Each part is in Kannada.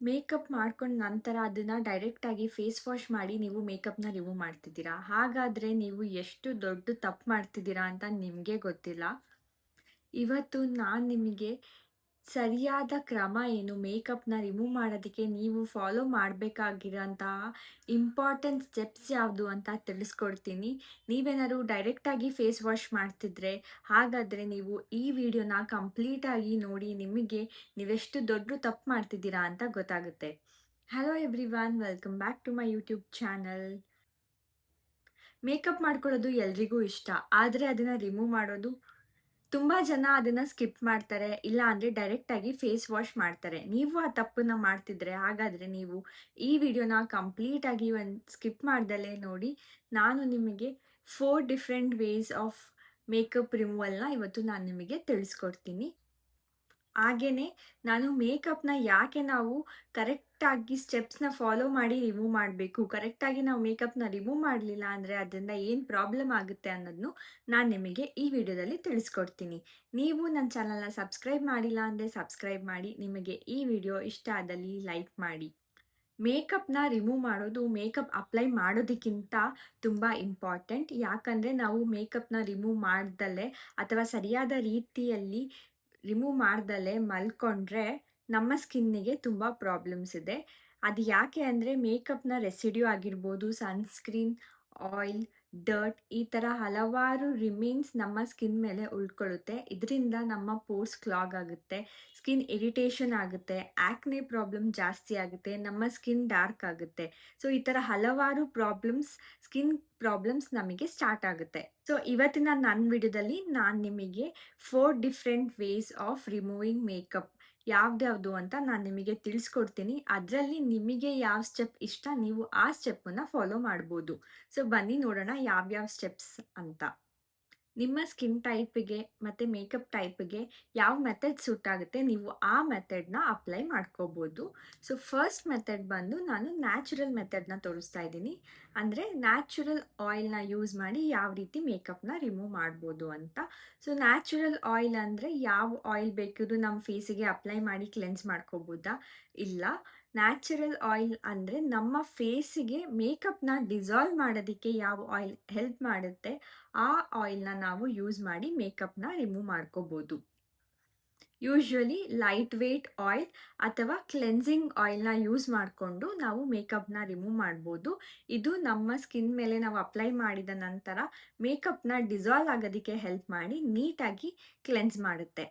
ಮೇಕಪ್ ಮಾಡ್ಕೊಂಡ ನಂತರ ಅದನ್ನ ಡೈರೆಕ್ಟಾಗಿ ಫೇಸ್ ವಾಶ್ ಮಾಡಿ ನೀವು ಮೇಕಪ್‌ನ ರಿಮೂವ್ ಮಾಡ್ತಿದ್ದೀರಾ. ಹಾಗಾದ್ರೆ ನೀವು ಎಷ್ಟು ದೊಡ್ಡ ತಪ್ಪು ಮಾಡ್ತಿದ್ದೀರಾ ಅಂತ ನಿಮ್ಗೆ ಗೊತ್ತಿಲ್ಲ. ಇವತ್ತು ನಾನು ನಿಮಗೆ ಸರಿಯಾದ ಕ್ರಮ ಏನು, ಮೇಕಪ್‌ನ ರಿಮೂವ್ ಮಾಡೋದಕ್ಕೆ ನೀವು ಫಾಲೋ ಮಾಡಬೇಕಾಗಿರೋಂತಹ ಇಂಪಾರ್ಟೆಂಟ್ ಸ್ಟೆಪ್ಸ್ ಯಾವುದು ಅಂತ ತಿಳಿಸ್ಕೊಡ್ತೀನಿ. ನೀವೇನಾದ್ರು ಡೈರೆಕ್ಟಾಗಿ ಫೇಸ್ ವಾಶ್ ಮಾಡ್ತಿದ್ರೆ, ಹಾಗಾದರೆ ನೀವು ಈ ವಿಡಿಯೋನ ಕಂಪ್ಲೀಟಾಗಿ ನೋಡಿ ನಿಮಗೆ ನೀವೆಷ್ಟು ದೊಡ್ಡ ತಪ್ಪು ಮಾಡ್ತಿದ್ದೀರಾ ಅಂತ ಗೊತ್ತಾಗುತ್ತೆ. Hello everyone, welcome back to my YouTube channel. Makeup ಮಾಡ್ಕೊಳ್ಳೋದು ಎಲ್ರಿಗೂ ಇಷ್ಟ. ಆದರೆ ಅದನ್ನ ರಿಮೂವ್ ಮಾಡೋದು ತುಂಬ ಜನ ಅದನ್ನ ಸ್ಕಿಪ್ ಮಾಡ್ತಾರೆ. ಇಲ್ಲ ಅಂದರೆ ಡೈರೆಕ್ಟಾಗಿ ಫೇಸ್ ವಾಶ್ ಮಾಡ್ತಾರೆ. ನೀವು ಆ ತಪ್ಪನ್ನ ಮಾಡ್ತಿದ್ರೆ ಹಾಗಾದರೆ ನೀವು ಈ ವಿಡಿಯೋನ ಕಂಪ್ಲೀಟಾಗಿ ಸ್ಕಿಪ್ ಮಾಡ್ದಲೇ ನೋಡಿ. ನಾನು ನಿಮಗೆ 4 ಡಿಫರೆಂಟ್ ವೇಸ್ ಆಫ್ ಮೇಕಪ್ ರಿಮೂವಲ್‌ನ ಇವತ್ತು ನಾನು ನಿಮಗೆ ತಿಳಿಸ್ಕೊಡ್ತೀನಿ. ಹಾಗೇನೆ ನಾನು ಮೇಕಪ್‌ನ ಯಾಕೆ ನಾವು ಕರೆಕ್ಟಾಗಿ ಸ್ಟೆಪ್ಸ್‌ನ ಫಾಲೋ ಮಾಡಿ ರಿಮೂವ್ ಮಾಡಬೇಕು, ಕರೆಕ್ಟಾಗಿ ನಾವು ಮೇಕಪ್‌ನ ರಿಮೂವ್ ಮಾಡಲಿಲ್ಲ ಅಂದರೆ ಅದರಿಂದ ಏನು ಪ್ರಾಬ್ಲಮ್ ಆಗುತ್ತೆ ಅನ್ನೋದನ್ನು ನಾನು ನಿಮಗೆ ಈ ವಿಡಿಯೋದಲ್ಲಿ ತಿಳಿಸ್ಕೊಡ್ತೀನಿ. ನೀವು ನನ್ನ ಚಾನಲ್‌ನ ಸಬ್ಸ್ಕ್ರೈಬ್ ಮಾಡಿಲ್ಲ ಅಂದರೆ ಸಬ್ಸ್ಕ್ರೈಬ್ ಮಾಡಿ. ನಿಮಗೆ ಈ ವಿಡಿಯೋ ಇಷ್ಟ ಆದಲ್ಲಿ ಲೈಕ್ ಮಾಡಿ. ಮೇಕಪ್‌ನ ರಿಮೂವ್ ಮಾಡೋದು ಮೇಕಪ್ ಅಪ್ಲೈ ಮಾಡೋದಕ್ಕಿಂತ ತುಂಬ ಇಂಪಾರ್ಟೆಂಟ್. ಯಾಕಂದರೆ ನಾವು ಮೇಕಪ್‌ನ ರಿಮೂವ್ ಮಾಡ್ದಲೇ ಅಥವಾ ಸರಿಯಾದ ರೀತಿಯಲ್ಲಿ ರಿಮೂವ್ ಮಾಡ್ದಲೇ ಮಲ್ಕೊಂಡ್ರೆ ನಮ್ಮ ಸ್ಕಿನ್ನಿಗೆ ತುಂಬ ಪ್ರಾಬ್ಲಮ್ಸ್ ಇದೆ. ಅದು ಯಾಕೆ ಅಂದರೆ ಮೇಕಪ್‌ನ ರೆಸಿಡ್ಯೂ ಆಗಿರ್ಬೋದು, ಸನ್‌ಸ್ಕ್ರೀನ್, ಆಯಿಲ್, ಡರ್ಟ್ ಈ ಥರ ಹಲವಾರು ರಿಮೇನ್ಸ್ ನಮ್ಮ ಸ್ಕಿನ್ ಮೇಲೆ ಉಳ್ಕೊಳ್ಳುತ್ತೆ. ಇದರಿಂದ ನಮ್ಮ ಪೋರ್ಸ್ ಕ್ಲಾಗ್ ಆಗುತ್ತೆ, ಸ್ಕಿನ್ ಇರಿಟೇಷನ್ ಆಗುತ್ತೆ, ಆಕ್ನೆ ಪ್ರಾಬ್ಲಮ್ ಜಾಸ್ತಿ ಆಗುತ್ತೆ, ನಮ್ಮ ಸ್ಕಿನ್ ಡಾರ್ಕ್ ಆಗುತ್ತೆ. ಸೊ ಈ ಥರ ಹಲವಾರು ಸ್ಕಿನ್ ಪ್ರಾಬ್ಲಮ್ಸ್ ನಮಗೆ ಸ್ಟಾರ್ಟ್ ಆಗುತ್ತೆ. ಸೊ ಇವತ್ತಿನ ನನ್ನ ವಿಡಿಯೋದಲ್ಲಿ ನಾನು ನಿಮಗೆ 4 different ways of removing makeup ಯಾವ್ದ್ಯಾವ್ದು ಅಂತ ನಾನು ನಿಮಗೆ ತಿಳಿಸ್ಕೊಡ್ತೀನಿ. ಅದರಲ್ಲಿ ನಿಮಗೆ ಯಾವ ಸ್ಟೆಪ್ ಇಷ್ಟ ನೀವು ಆ ಸ್ಟೆಪ್ಪನ್ನ ಫಾಲೋ ಮಾಡ್ಬೋದು. ಸೊ ಬನ್ನಿ ನೋಡೋಣ ಯಾವ್ಯಾವ ಸ್ಟೆಪ್ಸ್ ಅಂತ. ನಿಮ್ಮ ಸ್ಕಿನ್ ಟೈಪಿಗೆ ಮತ್ತು ಮೇಕಪ್ ಟೈಪಿಗೆ ಯಾವ ಮೆಥಡ್ ಸೂಟ್ ಆಗುತ್ತೆ ನೀವು ಆ ಮೆಥಡ್‌ನ ಅಪ್ಲೈ ಮಾಡ್ಕೋಬೋದು. ಸೊ ಫಸ್ಟ್ ಮೆಥಡ್ ಬಂದು ನಾನು ನ್ಯಾಚುರಲ್ ಮೆಥಡ್‌ನ ತೋರಿಸ್ತಾ ಇದ್ದೀನಿ. ಅಂದರೆ ನ್ಯಾಚುರಲ್ ಆಯಿಲ್‌ನ ಯೂಸ್ ಮಾಡಿ ಯಾವ ರೀತಿ ಮೇಕಪ್‌ನ ರಿಮೂವ್ ಮಾಡ್ಬೋದು ಅಂತ. ಸೊ ನ್ಯಾಚುರಲ್ ಆಯಿಲ್ ಅಂದರೆ ಯಾವ ಆಯಿಲ್ ಬೇಕಿದ್ರೂ ನಮ್ಮ ಫೇಸಿಗೆ ಅಪ್ಲೈ ಮಾಡಿ ಕ್ಲೆನ್ಸ್ ಮಾಡ್ಕೋಬೋದಾ? ಇಲ್ಲ. ನ್ಯಾಚುರಲ್ ಆಯಿಲ್ ಅಂದರೆ ನಮ್ಮ ಫೇಸಿಗೆ ಮೇಕಪ್‌ನ ಡಿಸಾಲ್ವ್ ಮಾಡೋದಕ್ಕೆ ಯಾವ ಆಯಿಲ್ ಹೆಲ್ಪ್ ಮಾಡುತ್ತೆ ಆ ಆಯಿಲ್‌ನ ನಾವು ಯೂಸ್ ಮಾಡಿ ಮೇಕಪ್‌ನ ರಿಮೂವ್ ಮಾಡ್ಕೋಬೋದು. ಯೂಶುವಲಿ ಲೈಟ್ ವೇಟ್ ಆಯಿಲ್ ಅಥವಾ ಕ್ಲೆನ್ಸಿಂಗ್ ಆಯಿಲ್‌ನ ಯೂಸ್ ಮಾಡಿಕೊಂಡು ನಾವು ಮೇಕಪ್‌ನ ರಿಮೂವ್ ಮಾಡ್ಬೋದು. ಇದು ನಮ್ಮ ಸ್ಕಿನ್ ಮೇಲೆ ನಾವು ಅಪ್ಲೈ ಮಾಡಿದ ನಂತರ ಮೇಕಪ್‌ನ ಡಿಸಾಲ್ವ್ ಆಗೋದಕ್ಕೆ ಹೆಲ್ಪ್ ಮಾಡಿ ನೀಟಾಗಿ ಕ್ಲೆನ್ಸ್ ಮಾಡುತ್ತೆ.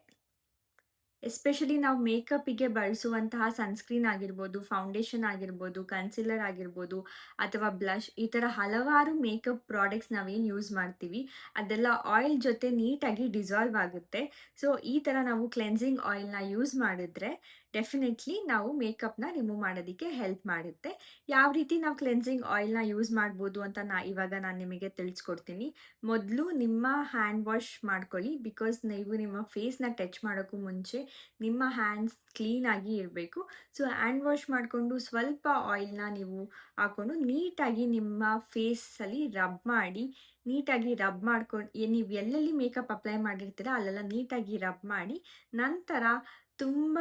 ಎಸ್ಪೆಷಲಿ ನಾವು ಮೇಕಪ್ಪಿಗೆ ಬಳಸುವಂತಹ ಸನ್‌ಸ್ಕ್ರೀನ್ ಆಗಿರ್ಬೋದು, ಫೌಂಡೇಶನ್ ಆಗಿರ್ಬೋದು, ಕನ್ಸೀಲರ್ ಆಗಿರ್ಬೋದು ಅಥವಾ ಬ್ಲಷ್ ಈ ಥರ ಹಲವಾರು ಮೇಕಪ್ ಪ್ರಾಡಕ್ಟ್ಸ್ ನಾವೇನು ಯೂಸ್ ಮಾಡ್ತೀವಿ, ಅದೆಲ್ಲ ಆಯಿಲ್ ಜೊತೆ ನೀಟಾಗಿ ಡಿಸಾಲ್ವ್ ಆಗುತ್ತೆ. ಸೊ ಈ ಥರ ನಾವು ಕ್ಲೆನ್ಸಿಂಗ್ ಆಯಿಲ್‌ನ ಯೂಸ್ ಮಾಡಿದ್ರೆ ಡೆಫಿನೆಟ್ಲಿ ನಾವು ಮೇಕಪ್‌ನ ರಿಮೂವ್ ಮಾಡೋದಕ್ಕೆ ಹೆಲ್ಪ್ ಮಾಡುತ್ತೆ. ಯಾವ ರೀತಿ ನಾವು ಕ್ಲೆನ್ಸಿಂಗ್ ಆಯಿಲ್‌ನ ಯೂಸ್ ಮಾಡ್ಬೋದು ಅಂತ ಇವಾಗ ನಾನು ನಿಮಗೆ ತಿಳಿಸ್ಕೊಡ್ತೀನಿ. ಮೊದಲು ನಿಮ್ಮ ಹ್ಯಾಂಡ್ ವಾಶ್ ಮಾಡ್ಕೊಳ್ಳಿ. ಬಿಕಾಸ್ ನೀವು ನಿಮ್ಮ ಫೇಸ್‌ನ ಟಚ್ ಮಾಡೋಕ್ಕೂ ಮುಂಚೆ ನಿಮ್ಮ ಹ್ಯಾಂಡ್ಸ್ ಕ್ಲೀನಾಗಿ ಇರಬೇಕು. ಸೊ ಹ್ಯಾಂಡ್ ವಾಶ್ ಮಾಡಿಕೊಂಡು ಸ್ವಲ್ಪ ಆಯಿಲ್‌ನ ನೀವು ಹಾಕ್ಕೊಂಡು ನೀಟಾಗಿ ನಿಮ್ಮ ಫೇಸಲ್ಲಿ ರಬ್ ಮಾಡಿ, ನೀಟಾಗಿ ರಬ್ ಮಾಡ್ಕೊಂಡು ನೀವು ಎಲ್ಲೆಲ್ಲಿ ಮೇಕಪ್ ಅಪ್ಲೈ ಮಾಡಿರ್ತೀರ ಅಲ್ಲೆಲ್ಲ ನೀಟಾಗಿ ರಬ್ ಮಾಡಿ, ನಂತರ ತುಂಬ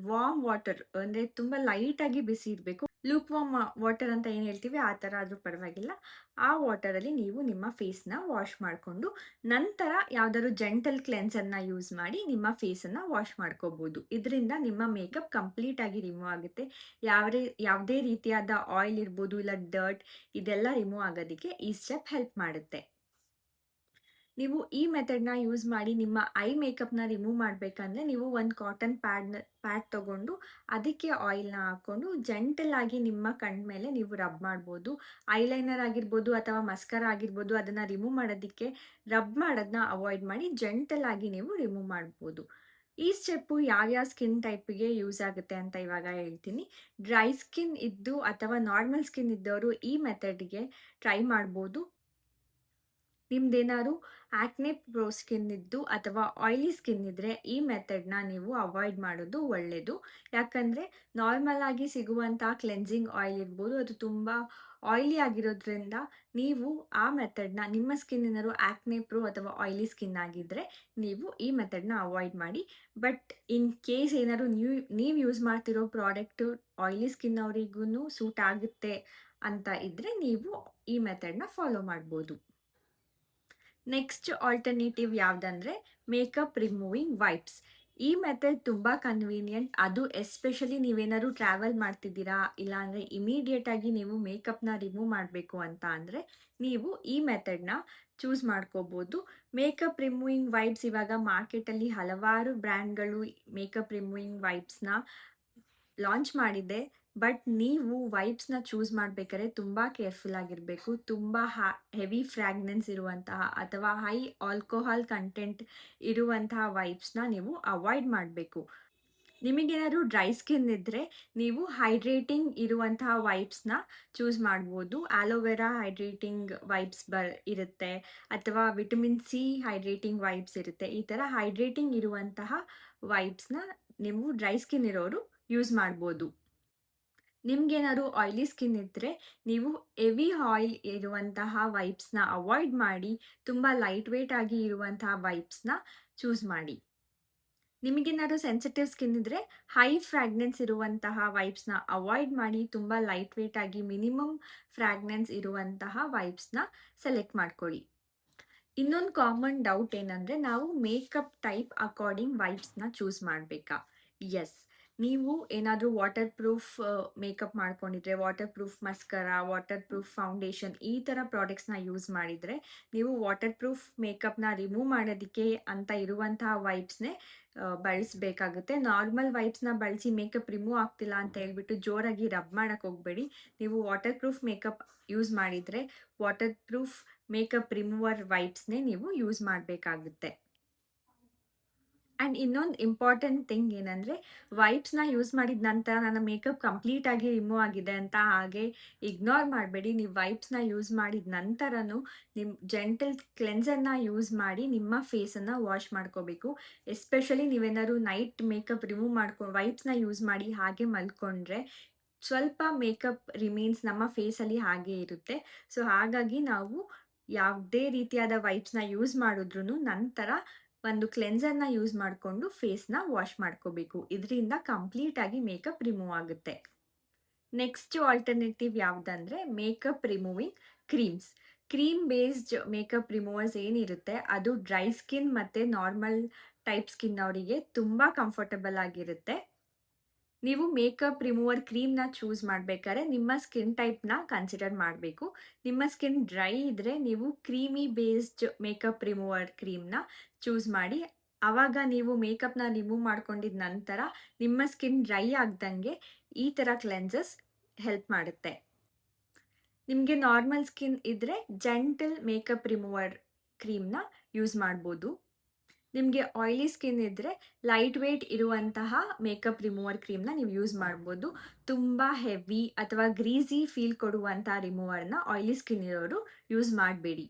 ವಾರ್ಮ್ ವಾಟರ್ ಅಂದರೆ ತುಂಬ ಲೈಟಾಗಿ ಬಿಸಿ ಇರಬೇಕು. ಲೂಕ್ ವಾರ್ಮ್ ವಾಟರ್ ಅಂತ ಏನು ಹೇಳ್ತೀವಿ ಆ ಥರ ಆದರೂ ಪರವಾಗಿಲ್ಲ. ಆ ವಾಟರಲ್ಲಿ ನೀವು ನಿಮ್ಮ ಫೇಸ್‌ನ ವಾಶ್ ಮಾಡಿಕೊಂಡು ನಂತರ ಯಾವ್ದಾದ್ರು ಜೆಂಟಲ್ ಕ್ಲೆನ್ಸರ್‌ನ ಯೂಸ್ ಮಾಡಿ ನಿಮ್ಮ ಫೇಸನ್ನು ವಾಶ್ ಮಾಡ್ಕೋಬೋದು. ಇದರಿಂದ ನಿಮ್ಮ ಮೇಕಪ್ ಕಂಪ್ಲೀಟಾಗಿ ರಿಮೂವ್ ಆಗುತ್ತೆ. ಯಾವುದೇ ರೀತಿಯಾದ ಆಯಿಲ್ ಇರ್ಬೋದು ಇಲ್ಲ ಡರ್ಟ್ ಇದೆಲ್ಲ ರಿಮೂವ್ ಆಗೋದಕ್ಕೆ ಈ ಸ್ಟೆಪ್ ಹೆಲ್ಪ್ ಮಾಡುತ್ತೆ. ನೀವು ಈ ಮೆಥಡ್‌ನ ಯೂಸ್ ಮಾಡಿ ನಿಮ್ಮ ಐ ಮೇಕಪ್‌ನ ರಿಮೂವ್ ಮಾಡಬೇಕಂದ್ರೆ ನೀವು ಒಂದು ಕಾಟನ್ ಪ್ಯಾಡ್ ತಗೊಂಡು ಅದಕ್ಕೆ ಆಯಿಲ್‌ನ ಹಾಕ್ಕೊಂಡು ಜೆಂಟಲ್ ಆಗಿ ನಿಮ್ಮ ಕಣ್ಣ ಮೇಲೆ ನೀವು ರಬ್ ಮಾಡ್ಬೋದು. ಐಲೈನರ್ ಆಗಿರ್ಬೋದು ಅಥವಾ ಮಸ್ಕರಾ ಆಗಿರ್ಬೋದು ಅದನ್ನು ರಿಮೂವ್ ಮಾಡೋದಕ್ಕೆ ರಬ್ ಮಾಡೋದನ್ನ ಅವಾಯ್ಡ್ ಮಾಡಿ ಜೆಂಟಲ್ ಆಗಿ ನೀವು ರಿಮೂವ್ ಮಾಡ್ಬೋದು. ಈ ಸ್ಟೆಪ್ಪು ಯಾವ್ಯಾವ ಸ್ಕಿನ್ ಟೈಪಿಗೆ ಯೂಸ್ ಆಗುತ್ತೆ ಅಂತ ಇವಾಗ ಹೇಳ್ತೀನಿ. ಡ್ರೈ ಸ್ಕಿನ್ ಇದ್ದು ಅಥವಾ ನಾರ್ಮಲ್ ಸ್ಕಿನ್ ಇದ್ದವರು ಈ ಮೆಥಡ್‌ಗೆ ಟ್ರೈ ಮಾಡ್ಬೋದು. ನಿಮ್ದೇನಾದ್ರು ಆಕ್ನೆ ಪ್ರೋ ಸ್ಕಿನ್ ಇದ್ದು ಅಥವಾ ಆಯಿಲಿ ಸ್ಕಿನ್ ಇದ್ದರೆ ಈ ಮೆಥಡ್ನ ನೀವು ಅವಾಯ್ಡ್ ಮಾಡೋದು ಒಳ್ಳೆಯದು. ಯಾಕಂದರೆ ನಾರ್ಮಲ್ ಆಗಿ ಸಿಗುವಂಥ ಕ್ಲೆನ್ಸಿಂಗ್ ಆಯಿಲ್ ಇರ್ಬೋದು, ಅದು ತುಂಬ ಆಯಿಲಿ ಆಗಿರೋದ್ರಿಂದ ನೀವು ಆ ಮೆಥಡ್ನ ನಿಮ್ಮ ಸ್ಕಿನ್ ಏನಾದ್ರು ಆಕ್ನೆ ಪ್ರೋ ಅಥವಾ ಆಯಿಲಿ ಸ್ಕಿನ್ ಆಗಿದ್ದರೆ ನೀವು ಈ ಮೆಥಡ್ನ ಅವಾಯ್ಡ್ ಮಾಡಿ. ಬಟ್ ಇನ್ ಕೇಸ್ ಏನಾದ್ರು ನೀವು ಯೂಸ್ ಮಾಡ್ತಿರೋ ಪ್ರಾಡಕ್ಟು ಆಯಿಲಿ ಸ್ಕಿನ್ ಅವರಿಗೂ ಸೂಟ್ ಆಗುತ್ತೆ ಅಂತ ಇದ್ದರೆ ನೀವು ಈ ಮೆಥಡ್ನ ಫಾಲೋ ಮಾಡ್ಬೋದು. ನೆಕ್ಸ್ಟ್ ಆಲ್ಟರ್ನೇಟಿವ್ ಯಾವುದಂದರೆ ಮೇಕಪ್ ರಿಮೂವಿಂಗ್ ವೈಪ್ಸ್. ಈ ಮೆಥಡ್ ತುಂಬ ಕನ್ವೀನಿಯಂಟ್. ಅದು ಎಸ್ಪೆಷಲಿ ನೀವೇನಾದ್ರು ಟ್ರಾವೆಲ್ ಮಾಡ್ತಿದ್ದೀರಾ, ಇಲ್ಲಾಂದರೆ ಇಮಿಡಿಯೇಟಾಗಿ ನೀವು ಮೇಕಪ್ನ ರಿಮೂವ್ ಮಾಡಬೇಕು ಅಂತ ಅಂದರೆ ನೀವು ಈ ಮೆಥಡ್ನ ಚೂಸ್ ಮಾಡ್ಕೋಬೋದು. ಮೇಕಪ್ ರಿಮೂವಿಂಗ್ ವೈಪ್ಸ್ ಇವಾಗ ಮಾರ್ಕೆಟಲ್ಲಿ ಹಲವಾರು ಬ್ರ್ಯಾಂಡ್ಗಳು ಮೇಕಪ್ ರಿಮೂವಿಂಗ್ ವೈಪ್ಸ್ನ ಲಾಂಚ್ ಮಾಡಿದೆ. ಬಟ್ ನೀವು ವೈಪ್ಸ್ನ ಚೂಸ್ ಮಾಡಬೇಕಾದ್ರೆ ತುಂಬ ಕೇರ್ಫುಲ್ ಆಗಿರಬೇಕು. ತುಂಬ ಹೆವಿ ಫ್ರ್ಯಾಗ್ನೆನ್ಸ್ ಇರುವಂತಹ ಅಥವಾ ಹೈ ಆಲ್ಕೋಹಾಲ್ ಕಂಟೆಂಟ್ ಇರುವಂತಹ ವೈಪ್ಸ್ನ ನೀವು ಅವಾಯ್ಡ್ ಮಾಡಬೇಕು. ನಿಮಗೇನಾದ್ರು ಡ್ರೈ ಸ್ಕಿನ್ ಇದ್ದರೆ ನೀವು ಹೈಡ್ರೇಟಿಂಗ್ ಇರುವಂತಹ ವೈಪ್ಸ್ನ ಚೂಸ್ ಮಾಡ್ಬೋದು. ಆಲೋವೆರಾ ಹೈಡ್ರೇಟಿಂಗ್ ವೈಪ್ಸ್ ಇರುತ್ತೆ, ಅಥವಾ ವಿಟಮಿನ್ ಸಿ ಹೈಡ್ರೇಟಿಂಗ್ ವೈಪ್ಸ್ ಇರುತ್ತೆ. ಈ ಥರ ಹೈಡ್ರೇಟಿಂಗ್ ಇರುವಂತಹ ವೈಪ್ಸ್ನ ನೀವು ಡ್ರೈ ಸ್ಕಿನ್ ಇರೋರು ಯೂಸ್ ಮಾಡ್ಬೋದು. ನಿಮಗೇನಾದ್ರು ಆಯಿಲಿ ಸ್ಕಿನ್ ಇದ್ದರೆ ನೀವು ಹೆವಿ ಆಯಿಲ್ ಇರುವಂತಹ ವೈಪ್ಸ್ನ ಅವಾಯ್ಡ್ ಮಾಡಿ ತುಂಬ ಲೈಟ್ ವೇಟ್ ಆಗಿ ಇರುವಂತಹ ವೈಪ್ಸ್ನ ಚೂಸ್ ಮಾಡಿ. ನಿಮಗೇನಾದ್ರು ಸೆನ್ಸಿಟಿವ್ ಸ್ಕಿನ್ ಇದ್ದರೆ ಹೈ ಫ್ರ್ಯಾಗ್ನೆನ್ಸ್ ಇರುವಂತಹ ವೈಪ್ಸ್ನ ಅವಾಯ್ಡ್ ಮಾಡಿ ತುಂಬ ಲೈಟ್ ವೇಟ್ ಆಗಿ ಮಿನಿಮಮ್ ಫ್ರ್ಯಾಗ್ನೆನ್ಸ್ ಇರುವಂತಹ ವೈಪ್ಸ್ನ ಸೆಲೆಕ್ಟ್ ಮಾಡ್ಕೊಳ್ಳಿ. ಇನ್ನೊಂದು ಕಾಮನ್ ಡೌಟ್ ಏನಂದರೆ ನಾವು ಮೇಕಪ್ ಟೈಪ್ ಅಕಾರ್ಡಿಂಗ್ ವೈಪ್ಸ್ನ ಚೂಸ್ ಮಾಡಬೇಕಾ? ಎಸ್, ನೀವು ಏನಾದರೂ ವಾಟರ್ ಪ್ರೂಫ್ ಮೇಕಪ್ ಮಾಡ್ಕೊಂಡಿದ್ರೆ, waterproof mascara, waterproof foundation ಈ ಥರ ಪ್ರಾಡಕ್ಟ್ಸ್ನ ಯೂಸ್ ಮಾಡಿದರೆ ನೀವು ವಾಟರ್ ಪ್ರೂಫ್ ಮೇಕಪ್ನ ರಿಮೂವ್ ಮಾಡೋದಕ್ಕೆ ಅಂತ ಇರುವಂತಹ ವೈಪ್ಸ್ನೇ ಬಳಸಬೇಕಾಗುತ್ತೆ. ನಾರ್ಮಲ್ ವೈಪ್ಸ್ನ ಬಳಸಿ ಮೇಕಪ್ ರಿಮೂವ್ ಆಗ್ತಿಲ್ಲ ಅಂತ ಹೇಳ್ಬಿಟ್ಟು ಜೋರಾಗಿ ರಬ್ ಮಾಡೋಕ್ಕೆ ಹೋಗಬೇಡಿ. ನೀವು ವಾಟರ್ ಪ್ರೂಫ್ ಮೇಕಪ್ ಯೂಸ್ ಮಾಡಿದರೆ ವಾಟರ್ ಪ್ರೂಫ್ ಮೇಕಪ್ ರಿಮೂವರ್ ವೈಪ್ಸ್ನೇ ನೀವು ಯೂಸ್ ಮಾಡಬೇಕಾಗುತ್ತೆ. ಆ್ಯಂಡ್ ಇನ್ನೊಂದು ಇಂಪಾರ್ಟೆಂಟ್ ಥಿಂಗ್ ಏನಂದರೆ, ವೈಪ್ಸ್ನ ಯೂಸ್ ಮಾಡಿದ ನಂತರ ನನ್ನ ಮೇಕಪ್ ಕಂಪ್ಲೀಟಾಗಿ ರಿಮೂವ್ ಆಗಿದೆ ಅಂತ ಹಾಗೆ ಇಗ್ನೋರ್ ಮಾಡಬೇಡಿ. ನೀವು ವೈಪ್ಸ್ನ ಯೂಸ್ ಮಾಡಿದ ನಂತರನೂ ನಿಮ್ಮ ಜೆಂಟಲ್ ಕ್ಲೆನ್ಸರ್ನ ಯೂಸ್ ಮಾಡಿ ನಿಮ್ಮ ಫೇಸನ್ನು ವಾಶ್ ಮಾಡ್ಕೋಬೇಕು. ಎಸ್ಪೆಷಲಿ ನೀವೇನಾದ್ರು ನೈಟ್ ಮೇಕಪ್ ರಿಮೂವ್ ವೈಪ್ಸ್ನ ಯೂಸ್ ಮಾಡಿ ಹಾಗೆ ಮಲ್ಕೊಂಡ್ರೆ ಸ್ವಲ್ಪ ಮೇಕಪ್ ರಿಮೈನ್ಸ್ ನಮ್ಮ ಫೇಸಲ್ಲಿ ಹಾಗೆ ಇರುತ್ತೆ. ಸೊ ಹಾಗಾಗಿ ನಾವು ಯಾವುದೇ ರೀತಿಯಾದ ವೈಪ್ಸ್ನ ಯೂಸ್ ಮಾಡಿದ್ರೂ ನಂತರ ಒಂದು ಕ್ಲೆನ್ಸರ್ನ ಯೂಸ್ ಮಾಡಿಕೊಂಡು ಫೇಸ್ನ ವಾಶ್ ಮಾಡ್ಕೋಬೇಕು. ಇದರಿಂದ ಕಂಪ್ಲೀಟಾಗಿ ಮೇಕಪ್ ರಿಮೂವ್ ಆಗುತ್ತೆ. ನೆಕ್ಸ್ಟ್ ಆಲ್ಟರ್ನೇಟಿವ್ ಯಾವುದಂದರೆ makeup removing creams. Cream based makeup removers ಏನಿರುತ್ತೆ ಅದು ಡ್ರೈ ಸ್ಕಿನ್ ಮತ್ತು ನಾರ್ಮಲ್ ಟೈಪ್ ಸ್ಕಿನ್ ಅವರಿಗೆ ತುಂಬ ಕಂಫರ್ಟಬಲ್ ಆಗಿರುತ್ತೆ. ನೀವು ಮೇಕಪ್ ರಿಮೂವರ್ ಕ್ರೀಮ್ನ ಚೂಸ್ ಮಾಡಬೇಕಾದ್ರೆ ನಿಮ್ಮ ಸ್ಕಿನ್ ಟೈಪ್ನ ಕನ್ಸಿಡರ್ ಮಾಡಬೇಕು. ನಿಮ್ಮ ಸ್ಕಿನ್ ಡ್ರೈ ಇದ್ದರೆ ನೀವು ಕ್ರೀಮಿ ಬೇಸ್ಡ್ ಮೇಕಪ್ ರಿಮೂವರ್ ಕ್ರೀಮ್ನ ಚೂಸ್ ಮಾಡಿ. ಆವಾಗ ನೀವು ಮೇಕಪ್ನ ರಿಮೂವ್ ಮಾಡ್ಕೊಂಡಿದ ನಂತರ ನಿಮ್ಮ ಸ್ಕಿನ್ ಡ್ರೈ ಆಗ್ದಂಗೆ ಈ ಥರ ಕ್ಲೆನ್ಸಸ್ ಹೆಲ್ಪ್ ಮಾಡುತ್ತೆ. ನಿಮಗೆ ನಾರ್ಮಲ್ ಸ್ಕಿನ್ ಇದ್ದರೆ ಜೆಂಟಲ್ ಮೇಕಪ್ ರಿಮೂವರ್ ಕ್ರೀಮ್ನ ಯೂಸ್ ಮಾಡ್ಬೋದು. ನಿಮಗೆ ಆಯಿಲಿ ಸ್ಕಿನ್ ಇದ್ದರೆ ಲೈಟ್ ವೇಟ್ ಇರುವಂತಹ ಮೇಕಪ್ ರಿಮೂವರ್ ಕ್ರೀಮ್ನ ನೀವು ಯೂಸ್ ಮಾಡ್ಬೋದು. ತುಂಬ ಹೆವಿ ಅಥವಾ ಗ್ರೀಸಿ ಫೀಲ್ ಕೊಡುವಂಥ ರಿಮೂವರ್ನ ಆಯಿಲಿ ಸ್ಕಿನ್ ಇರೋರು ಯೂಸ್ ಮಾಡಬೇಡಿ.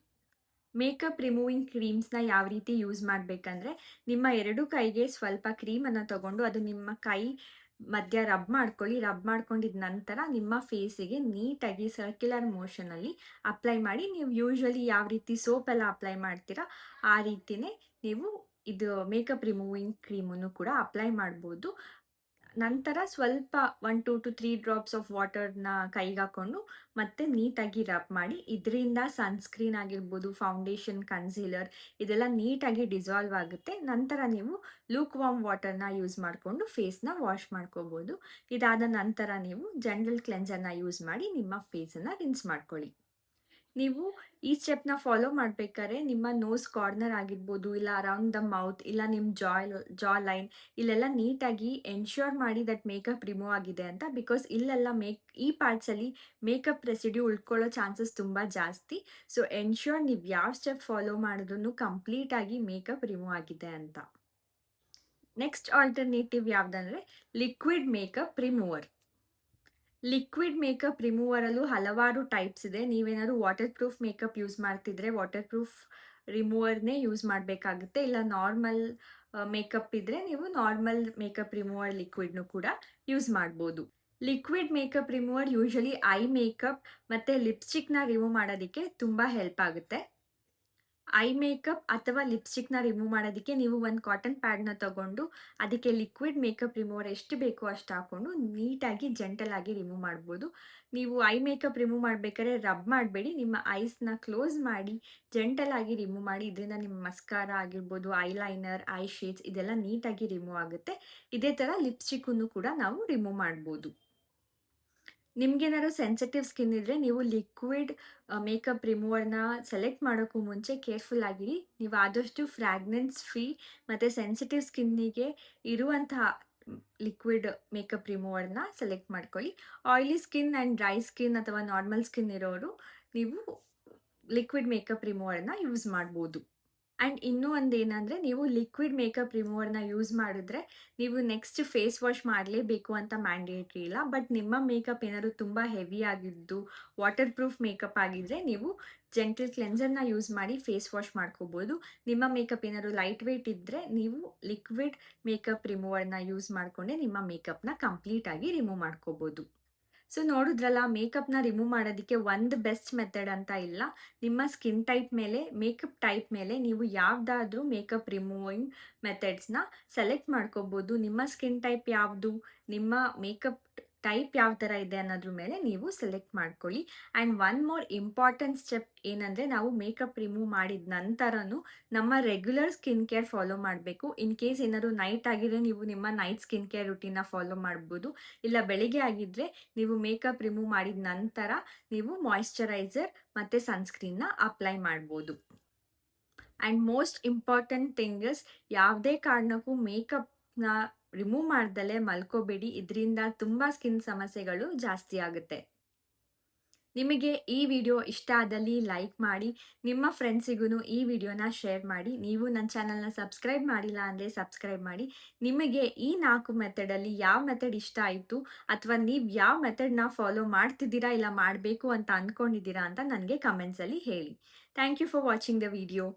ಮೇಕಪ್ ರಿಮೂವಿಂಗ್ ಕ್ರೀಮ್ಸ್ನ ಯಾವ ರೀತಿ ಯೂಸ್ ಮಾಡಬೇಕಂದ್ರೆ, ನಿಮ್ಮ ಎರಡು ಕೈಗೆ ಸ್ವಲ್ಪ ಕ್ರೀಮನ್ನು ತಗೊಂಡು ಅದು ನಿಮ್ಮ ಕೈ ಮಧ್ಯ ರಬ್ ಮಾಡ್ಕೊಳ್ಳಿ. ರಬ್ ಮಾಡ್ಕೊಂಡಿದ ನಂತರ ನಿಮ್ಮ ಫೇಸಿಗೆ ನೀಟಾಗಿ ಸರ್ಕ್ಯುಲರ್ ಮೋಷನಲ್ಲಿ ಅಪ್ಲೈ ಮಾಡಿ. ನೀವು ಯೂಶ್ವಲಿ ಯಾವ ರೀತಿ ಸೋಪೆಲ್ಲ ಅಪ್ಲೈ ಮಾಡ್ತೀರಾ ಆ ರೀತಿಯೇ ನೀವು ಇದು ಮೇಕಪ್ ರಿಮೂವಿಂಗ್ ಕ್ರೀಮನ್ನು ಕೂಡ ಅಪ್ಲೈ ಮಾಡ್ಬೋದು. ನಂತರ ಸ್ವಲ್ಪ 1 to 3 ಡ್ರಾಪ್ಸ್ ಆಫ್ ವಾಟರ್ನ ಕೈಗೆ ಹಾಕ್ಕೊಂಡು ಮತ್ತೆ ನೀಟಾಗಿ ರಬ್ ಮಾಡಿ. ಇದರಿಂದ ಸನ್ಸ್ಕ್ರೀನ್ ಆಗಿರ್ಬೋದು, ಫೌಂಡೇಶನ್, ಕನ್ಸೀಲರ್ ಇದೆಲ್ಲ ನೀಟಾಗಿ ಡಿಸಾಲ್ವ್ ಆಗುತ್ತೆ. ನಂತರ ನೀವು ಲೂಕ್ ವಾರ್ಮ್ ವಾಟರ್ನ ಯೂಸ್ ಮಾಡಿಕೊಂಡು ಫೇಸ್ನ ವಾಶ್ ಮಾಡ್ಕೋಬೋದು. ಇದಾದ ನಂತರ ನೀವು ಜೆಂಟಲ್ ಕ್ಲೆನ್ಸರ್ನ ಯೂಸ್ ಮಾಡಿ ನಿಮ್ಮ ಫೇಸನ್ನು ರಿನ್ಸ್ ಮಾಡ್ಕೊಳ್ಳಿ. ನೀವು ಈ ಸ್ಟೆಪ್ನ ಫಾಲೋ ಮಾಡಬೇಕಾದ್ರೆ ನಿಮ್ಮ ನೋಸ್ ಕಾರ್ನರ್ ಆಗಿರ್ಬೋದು, ಇಲ್ಲ ಅರೌಂಡ್ ದ ಮೌತ್, ಇಲ್ಲ ನಿಮ್ಮ ಜಾ ಲೈನ್ ಇಲ್ಲೆಲ್ಲ ನೀಟಾಗಿ ಎನ್ಶ್ಯೂರ್ ಮಾಡಿ ದಟ್ ಮೇಕಪ್ ರಿಮೂವ್ ಆಗಿದೆ ಅಂತ. ಬಿಕಾಸ್ ಇಲ್ಲೆಲ್ಲ ಈ ಪಾರ್ಟ್ಸಲ್ಲಿ ಮೇಕಪ್ ರೆಸಿಡ್ಯೂ ಉಳ್ಕೊಳ್ಳೋ ಚಾನ್ಸಸ್ ತುಂಬ ಜಾಸ್ತಿ. ಸೊ ಎನ್ಶ್ಯೂರ್ ನೀವು ಯಾವ ಸ್ಟೆಪ್ ಫಾಲೋ ಮಾಡಿದ್ರೂ ಕಂಪ್ಲೀಟಾಗಿ ಮೇಕಪ್ ರಿಮೂವ್ ಆಗಿದೆ ಅಂತ. ನೆಕ್ಸ್ಟ್ ಆಲ್ಟರ್ನೇಟಿವ್ ಯಾವುದಂದರೆ liquid makeup remover. Liquid makeup ರಿಮೂವರಲ್ಲೂ ಹಲವಾರು ಟೈಪ್ಸ್ ಇದೆ. ನೀವೇನಾದ್ರು ವಾಟರ್ ಪ್ರೂಫ್ ಮೇಕಪ್ ಯೂಸ್ ಮಾಡ್ತಿದ್ರೆ ವಾಟರ್ ಪ್ರೂಫ್ ರಿಮೂವರ್‌ನೇ ಯೂಸ್ ಮಾಡಬೇಕಾಗುತ್ತೆ. ಇಲ್ಲ ನಾರ್ಮಲ್ ಮೇಕಪ್ ಇದ್ರೆ ನೀವು ನಾರ್ಮಲ್ ಮೇಕಪ್ ರಿಮೂವರ್ ಲಿಕ್ವಿಡ್‌ನು ಕೂಡ ಯೂಸ್ ಮಾಡ್ಬೋದು. Liquid makeup remover usually I makeup ಮತ್ತೆ ಲಿಪ್‌ಸ್ಟಿಕ್‌ನ ರಿಮೂವ್ ಮಾಡೋದಕ್ಕೆ ತುಂಬಾ ಹೆಲ್ಪ್ ಆಗುತ್ತೆ. ಐ ಮೇಕಪ್ ಅಥವಾ ಲಿಪ್‌ಸ್ಟಿಕ್‌ನ ರಿಮೂವ್ ಮಾಡೋದಕ್ಕೆ ನೀವು ಒಂದು ಕಾಟನ್ ಪ್ಯಾಡ್‌ನ ತಗೊಂಡು, ಅದಕ್ಕೆ ಲಿಕ್ವಿಡ್ ಮೇಕಪ್ ರಿಮೂವರ್ ಎಷ್ಟು ಬೇಕೋ ಅಷ್ಟು ಹಾಕೊಂಡು ನೀಟಾಗಿ ಜೆಂಟಲ್ ಆಗಿ ರಿಮೂವ್ ಮಾಡ್ಬೋದು. ನೀವು ಐ ಮೇಕಪ್ ರಿಮೂವ್ ಮಾಡ್ಬೇಕಾದ್ರೆ ರಬ್ ಮಾಡಬೇಡಿ. ನಿಮ್ಮ ಐಸ್‌ನ ಕ್ಲೋಸ್ ಮಾಡಿ ಜೆಂಟಲ್ ಆಗಿ ರಿಮೂವ್ ಮಾಡಿ. ಇದರಿಂದ ನಿಮ್ಮ ಮಸ್ಕಾರಾ ಆಗಿರ್ಬೋದು, ಐಲೈನರ್, ಐ ಶೇಡ್ಸ್ ಇದೆಲ್ಲ ನೀಟಾಗಿ ರಿಮೂವ್ ಆಗುತ್ತೆ. ಇದೇ ಥರ ಲಿಪ್‌ಸ್ಟಿಕ್ಕನ್ನು ಕೂಡ ನಾವು ರಿಮೂವ್ ಮಾಡ್ಬೋದು. ನಿಮ್ಗೇನಾದ್ರು ಸೆನ್ಸಿಟಿವ್ ಸ್ಕಿನ್ ಇದ್ರೆ ನೀವು ಲಿಕ್ವಿಡ್ ಮೇಕಪ್ ರಿಮೂವರ್‌ನ ಸೆಲೆಕ್ಟ್ ಮಾಡೋಕ್ಕೂ ಮುಂಚೆ ಕೇರ್‌ಫುಲ್ ಆಗಿರಿ. ನೀವು ಆದಷ್ಟು ಫ್ರಾಗ್ರೆನ್ಸ್ ಫ್ರೀ ಮತ್ತೆ ಸೆನ್ಸಿಟಿವ್ ಸ್ಕಿನ್ನಿಗೆ ಇರುವಂತಹ ಲಿಕ್ವಿಡ್ ಮೇಕಪ್ ರಿಮೂವರ್‌ನ ಸೆಲೆಕ್ಟ್ ಮಾಡ್ಕೊಳ್ಳಿ. Oily skin and dry skin ಅಥವಾ ನಾರ್ಮಲ್ ಸ್ಕಿನ್ ಇರೋರು ನೀವು ಲಿಕ್ವಿಡ್ ಮೇಕಪ್ ರಿಮೂವರ್‌ನ ಯೂಸ್ ಮಾಡ್ಬೋದು. ಆ್ಯಂಡ್ ಇನ್ನೂ ಒಂದೇನಂದ್ರೆ ನೀವು ಲಿಕ್ವಿಡ್ ಮೇಕಪ್ ರಿಮೂವರ್‌ನ ಯೂಸ್ ಮಾಡಿದ್ರೆ ನೀವು ನೆಕ್ಸ್ಟ್ ಫೇಸ್ ವಾಶ್ ಮಾಡಲೇಬೇಕು ಅಂತ ಮ್ಯಾಂಡೇಟ್ರಿ ಇಲ್ಲ. ಬಟ್ ನಿಮ್ಮ ಮೇಕಪ್ ಏನಾದ್ರು ತುಂಬ ಹೆವಿ ಆಗಿದ್ದು ವಾಟರ್ ಪ್ರೂಫ್ ಮೇಕಪ್ ಆಗಿದ್ರೆ ನೀವು ಜೆಂಟಲ್ ಕ್ಲೆನ್ಸರ್‌ನ ಯೂಸ್ ಮಾಡಿ ಫೇಸ್ ವಾಶ್ ಮಾಡ್ಕೋಬೋದು. ನಿಮ್ಮ ಮೇಕಪ್ ಏನಾದ್ರು ಲೈಟ್ ವೇಟ್ ಇದ್ದರೆ ನೀವು ಲಿಕ್ವಿಡ್ ಮೇಕಪ್ ರಿಮೂವರ್‌ನ ಯೂಸ್ ಮಾಡಿಕೊಂಡೆ ನಿಮ್ಮ ಮೇಕಪ್‌ನ ಕಂಪ್ಲೀಟಾಗಿ ರಿಮೂವ್ ಮಾಡ್ಕೋಬೋದು. ಸೊ ನೋಡಿದ್ರಲ್ಲ, ಮೇಕಪ್‌ನ ರಿಮೂವ್ ಮಾಡೋದಕ್ಕೆ ಒಂದು ಬೆಸ್ಟ್ ಮೆಥಡ್ ಅಂತ ಇಲ್ಲ. ನಿಮ್ಮ ಸ್ಕಿನ್ ಟೈಪ್ ಮೇಲೆ, ಮೇಕಪ್ ಟೈಪ್ ಮೇಲೆ ನೀವು ಯಾವ್ದಾದ್ರೂ ಮೇಕಪ್ ರಿಮೂವಿಂಗ್ ಮೆಥಡ್ಸ್‌ನ ಸೆಲೆಕ್ಟ್ ಮಾಡ್ಕೋಬೋದು. ನಿಮ್ಮ ಸ್ಕಿನ್ ಟೈಪ್ ಯಾವುದು, ನಿಮ್ಮ ಮೇಕಪ್ ಟೈಪ್ ಯಾವ ಥರ ಇದೆ ಅನ್ನೋದ್ರ ಮೇಲೆ ನೀವು ಸೆಲೆಕ್ಟ್ ಮಾಡ್ಕೊಳ್ಳಿ. And one more important step ಏನಂದರೆ ನಾವು ಮೇಕಪ್ ರಿಮೂವ್ ಮಾಡಿದ ನಂತರನೂ ನಮ್ಮ ರೆಗ್ಯುಲರ್ ಸ್ಕಿನ್ ಕೇರ್ ಫಾಲೋ ಮಾಡಬೇಕು. ಇನ್ ಕೇಸ್ ಏನಾದ್ರು ನೈಟ್ ಆಗಿದ್ರೆ ನೀವು ನಿಮ್ಮ ನೈಟ್ ಸ್ಕಿನ್ ಕೇರ್ ರುಟೀನ್ನ ಫಾಲೋ ಮಾಡ್ಬೋದು. ಇಲ್ಲ ಬೆಳಿಗ್ಗೆ ಆಗಿದ್ದರೆ ನೀವು ಮೇಕಪ್ ರಿಮೂವ್ ಮಾಡಿದ ನಂತರ ನೀವು ಮಾಯಿಶ್ಚರೈಸರ್ ಮತ್ತು ಸನ್‌ಸ್ಕ್ರೀನ್‌ನ ಅಪ್ಲೈ ಮಾಡ್ಬೋದು. And most important thing is ಯಾವುದೇ ಕಾರಣಕ್ಕೂ ಮೇಕಪ್‌ನ ರಿಮೂವ್ ಮಾಡ್ದಲೇ ಮಲ್ಕೋಬೇಡಿ. ಇದರಿಂದ ತುಂಬ ಸ್ಕಿನ್ ಸಮಸ್ಯೆಗಳು ಜಾಸ್ತಿ ಆಗುತ್ತೆ. ನಿಮಗೆ ಈ ವಿಡಿಯೋ ಇಷ್ಟ ಆದಲ್ಲಿ ಲೈಕ್ ಮಾಡಿ, ನಿಮ್ಮ ಫ್ರೆಂಡ್ಸಿಗೂ ಈ ವಿಡಿಯೋನ ಶೇರ್ ಮಾಡಿ. ನೀವು ನನ್ನ ಚಾನಲ್‌ನ ಸಬ್ಸ್ಕ್ರೈಬ್ ಮಾಡಿಲ್ಲ ಅಂದರೆ ಸಬ್ಸ್ಕ್ರೈಬ್ ಮಾಡಿ. ನಿಮಗೆ ಈ 4 ಮೆಥಡಲ್ಲಿ ಯಾವ ಮೆಥಡ್ ಇಷ್ಟ ಆಯಿತು ಅಥವಾ ನೀವು ಯಾವ ಮೆಥಡ್‌ನ ಫಾಲೋ ಮಾಡ್ತಿದ್ದೀರಾ ಇಲ್ಲ ಮಾಡಬೇಕು ಅಂತ ಅಂದ್ಕೊಂಡಿದ್ದೀರಾ ಅಂತ ನನಗೆ ಕಮೆಂಟ್ಸಲ್ಲಿ ಹೇಳಿ. Thank you for watching the video.